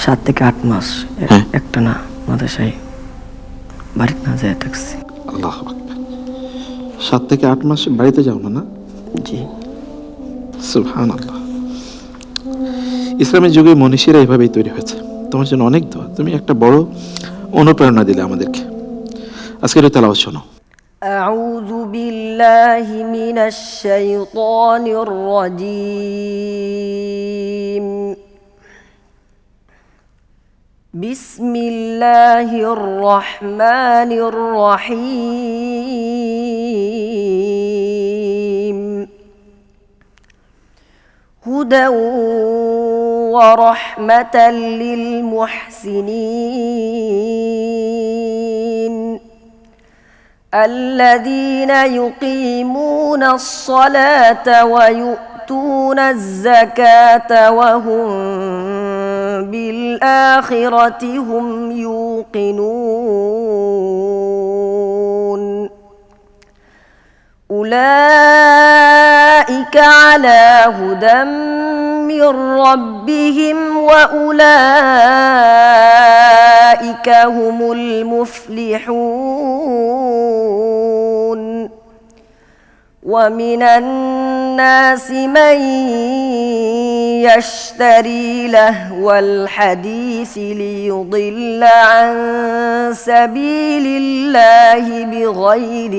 7 থেকে 8 মাস হ্যাঁ। একটানা মাদ্রাসায় বাড়িতে না যায় থাকছি। আল্লাহু আকবার। 7 থেকে 8 মাস বাড়িতে যাও না? না, জি। সুবহানাল্লাহ। ইসলামের যুগে মনীষীরা এভাবেই তৈরি হয়েছে। তোমার জন্য অনেক দোয়া। তুমি একটা বড় অনুপ্রেরণা দিলে আমাদেরকে। আজকের তেলাওয়াত শোনো। أعوذ بالله من الشيطان الرجيم. بسم الله الرحمن الرحيم. هدى ورحمة للمحسنين الذين يقيمون الصلاة ويؤتون الزكاة وهم بالآخرة هم يوقنون أولئك على هدى من ربهم وأولئك هم المفلحون ومن الناس من يشتري لهو الحديث ليضل عن سبيل الله بغير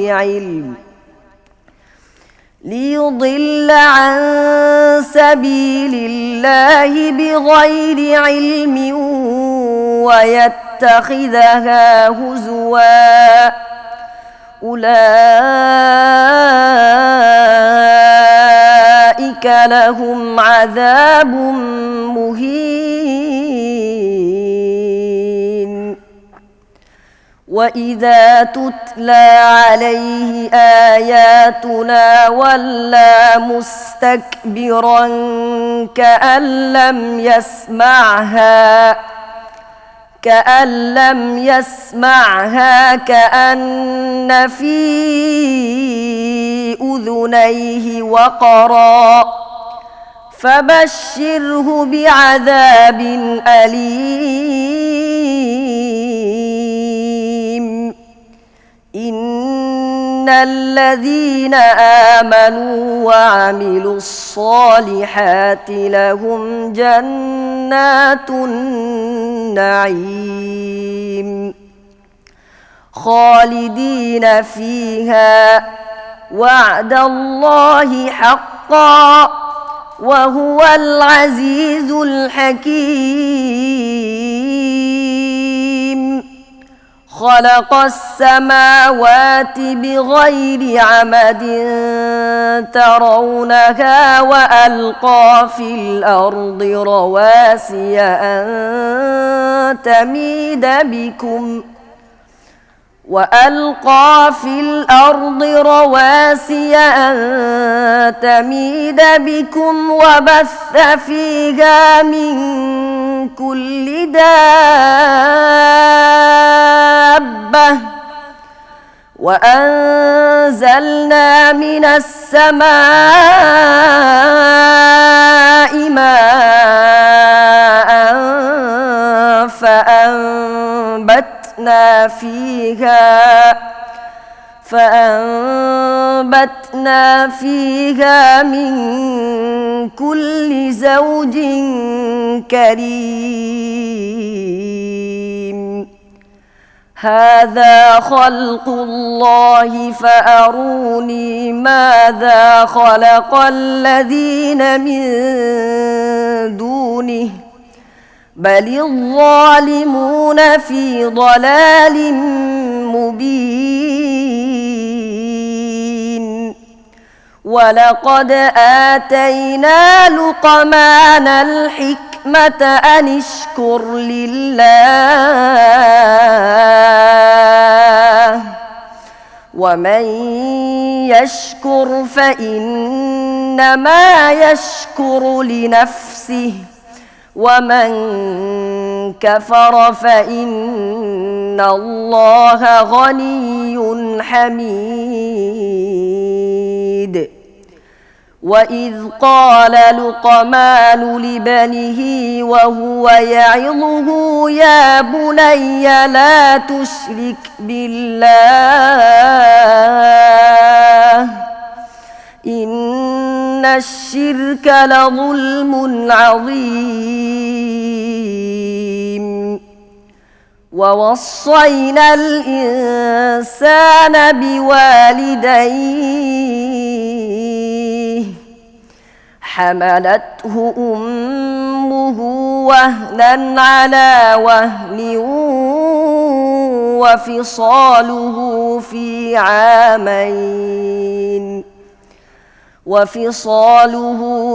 علم ويتخذها هزوا أولئك لهم عذاب مهين وإذا تتلى عليه آياتنا ولى مستكبرا كأن لم يسمعها كأن في أذنيه وقرا فبشره بعذاب أليم إن الذين آمنوا وعملوا الصالحات لهم جنات النعيم خالدين فيها وعد الله حقا وهو العزيز الحكيم خلق السماوات بغير عمد ترونها وألقى في الأرض رواسي أن تميد بكم وبث فيها من كل دابة وأنزلنا من السماء ماء فأنبتنا فيها من كل زوج كريم هذا خلق الله فأروني ماذا خلق الذين من دونه بل الظالمون في ضلال مبين ولقد آتينا لقمان الحكمة أن اشكر لله ومن يشكر فإنما يشكر لنفسه ومن كفر فإن الله غني حميد وإذ قال لقمان لبنه وهو يعظه يا بني لا تشرك بالله إن الشرك لظلم عظيم ووصينا الإنسان بوالديه حملته أمه وهنا على وهن وفصاله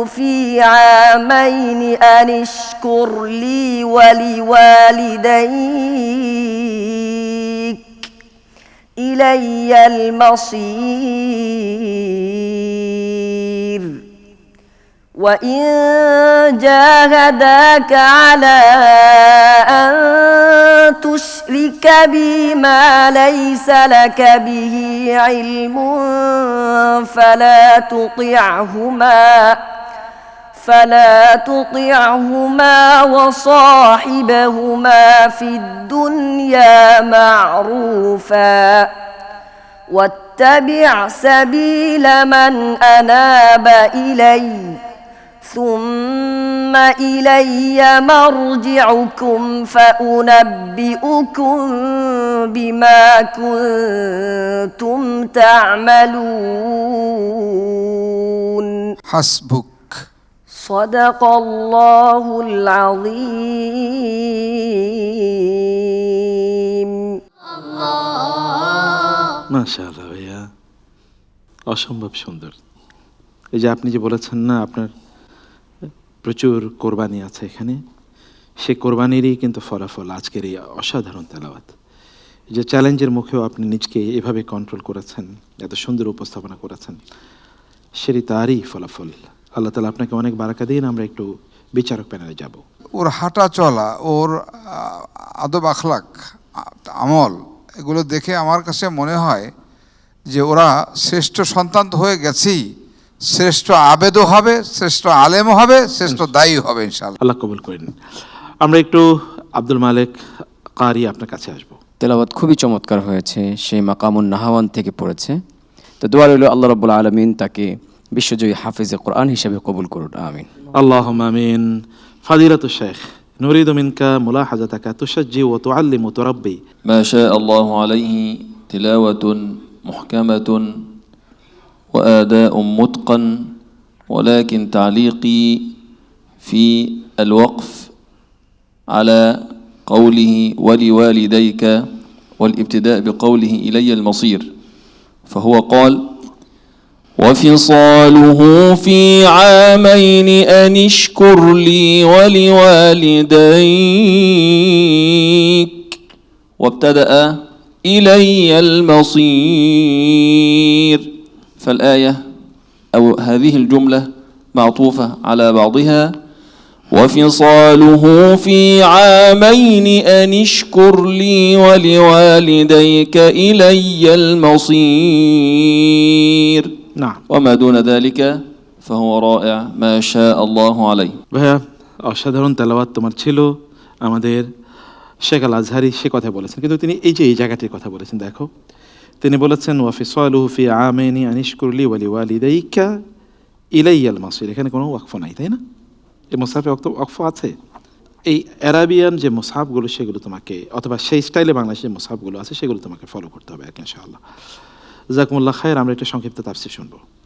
في عامين أن اشكر لي ولوالديك إلي المصير وإن جاهداك على أن تشرك بي ما ليس لك به علم فلا تطعهما وصاحبهما في الدنيا معروفا واتبع سبيل من أناب إلي ثم إلي مرجعكم فأنبئكم بما كنتم تعملون حسبك صدق الله العظيم মাশাআল্লাহ ভাইয়া, অসম্ভব সুন্দর। এই যে আপনি যে বলেছেন না আপনার প্রচুর কোরবানি আছে এখানে, সে কোরবানিরই কিন্তু ফলাফল আজকের এই অসাধারণ তেলাওয়াত। এই যে চ্যালেঞ্জের মুখেও আপনি নিজকে এভাবে কন্ট্রোল করেছেন, এত সুন্দর উপস্থাপনা করেছেন, সেটি তারই ফলাফল। আল্লাহ তাআলা আপনাকে অনেক বারাকা দিন। আমরা একটু বিচারক প্যানেলে যাব। ওর হাঁটা চলা, ওর আদব আখলাক, আমল, এগুলো দেখে আমার কাছে মনে হয় যে ওরা শ্রেষ্ঠ সন্তান তো হয়ে গেছেই, শ্রেষ্ঠ আবেদও হবে, শ্রেষ্ঠ আলেমও হবে, শ্রেষ্ঠ দায়ী হবে ইনশাআল্লাহ। আল্লাহ কবুল করেন। আমরা একটু আব্দুল মালেক কারি আপনার কাছে আসবো। তেলাওয়াত খুবই চমৎকার হয়েছে, সেই মাকামুন নাহাওয়ান থেকে পড়েছে। তো দোয়া রইল আল্লাহ রাব্বুল আলামিন তাকে বিশ্বজয়ী হাফেজে কোরআন হিসেবে কবুল করুন, আমিন। আল্লাহুম্মা আমিন। ফাদিলাতু শেখ, নুরিদু মিনকা মুলাহাজাতাকা তুশাজ্জি ওয়া তুআল্লিমু তুরাব্বি। ما شاء الله عليه تلاوة محكمة وآداء متقن، ولكن تعليقي في الوقف على قوله ولوالديك والابتداء بقوله إلي المصير، فهو قال وفصاله في عامين أن اشكر لي ولوالديك، وابتدأ إلي المصير، فالآية أو هذه الجملة معطوفة على بعضها، وفصاله في عامين أن اشكر لي ولوالديك إلي المصير، نعم، وما دون ذلك فهو رائع ما شاء الله عليه। ভাইয়া, অসাধারণ তেলাওয়াত তোমার ছিল। আমাদের শেখ আল আজহারি সে কথা বলেছেন, কিন্তু তিনি এই যে এই জায়গাটির কথা বলেছেন, দেখো তিনি বলেছেন ওয়াফিসালুহু ফি আমাইনি আনিশকুর লি ওয়া লিওয়ালিদাইকা ইলাইয়াল মাসির। এখানে কোনো ওয়াকফ নাই, তাই না? এই মুসহাফে ওয়াকফ আছে। এই অ্যারাবিয়ান যে মুসহাফগুলো সেগুলো তোমাকে, অথবা সেই স্টাইলে বাংলাদেশের যে মুসহাফগুলো আছে সেগুলো তোমাকে ফলো করতে হবে ইনশাআল্লাহ। জাযাকুমুল্লাহ খায়র। আমরা একটা সংক্ষিপ্ত তাফসীর শুনবো।